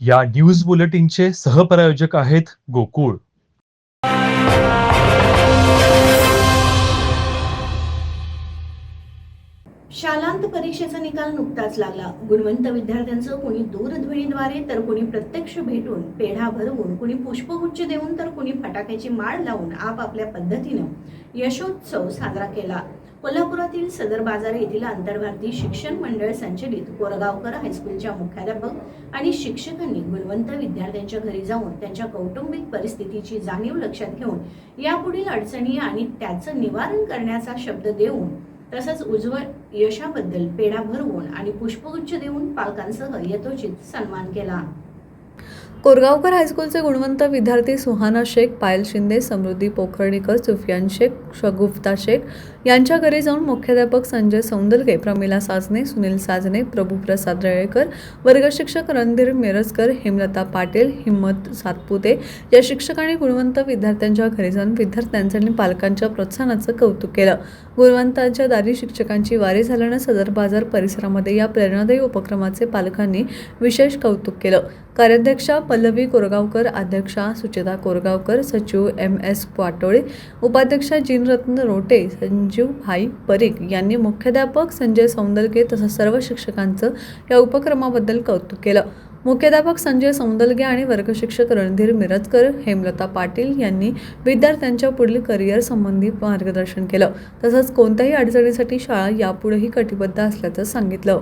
या न्यूज बुलेटिनचे सहप्रायोजक आहेत गोकुळ. शालांत परीक्षेचा निकाल नुकताच लागला. गुणवंत विद्यार्थ्यांचं कोणी दूरध्वनीद्वारे तर कोणी प्रत्यक्ष भेटून पेढा भरवून, कोणी पुष्पगुच्छ देऊन तर कोणी फटाक्याची माळ लावून आपापल्या पद्धतीनं यशोत्सव साजरा केला. कोल्हापुरातील सदर बाजार येथील आंतरभारतीय शिक्षण मंडळ संचलित कोरगावकर हायस्कूलच्या मुख्याध्यापक आणि शिक्षकांनी गुणवंत विद्यार्थ्यांच्या घरी जाऊन त्यांच्या कौटुंबिक परिस्थितीची जाणीव लक्षात घेऊन यापुढील अडचणी आणि त्याचं निवारण करण्याचा शब्द देऊन तसंच उज्ज्वल यशाबद्दल पेढा भरवून आणि पुष्पगुच्छ देऊन पालकांसह यथोचित सन्मान केला. कोरगावकर हायस्कूलचे गुणवंत विद्यार्थी सुहाना शेख, पायल शिंदे, समृद्धी पोखर्णीकर, सुफियान शेख, शगुफ्ता शेख यांच्या घरी जाऊन मुख्याध्यापक संजय सौंदलगे, प्रमिला साजने, सुनील साजने, प्रभुप्रसाद रेळेकर, वर्गशिक्षक रणधीर मिरजकर, हेमलता पाटील, हिम्मत सातपुते या शिक्षकांनी गुणवंत विद्यार्थ्यांच्या घरी जाऊन विद्यार्थ्यांचं आणि पालकांच्या प्रोत्साहनाचं कौतुक केलं. गुणवंतांच्या दारी शिक्षकांची वारी झाल्यानं सदर बाजार परिसरामध्ये या प्रेरणादायी उपक्रमाचे पालकांनी विशेष कौतुक केलं. कार्याध्यक्षा पल्लवी कोरगावकर, अध्यक्षा सुचिता कोरगावकर, सचिव MS पाटोळे, उपाध्यक्षा जिनरत्न रोटे, संजीव भाई परीख यांनी मुख्याध्यापक संजय सौंदलगे तसंच सर्व शिक्षकांचं या उपक्रमाबद्दल कौतुक केलं. मुख्याध्यापक संजय सौंदलगे आणि वर्गशिक्षक रणधीर मिरजकर, हेमलता पाटील यांनी विद्यार्थ्यांच्या पुढील करिअर संबंधी मार्गदर्शन केलं. तसंच कोणत्याही अडचणीसाठी शाळा यापुढेही कटिबद्ध असल्याचं सांगितलं.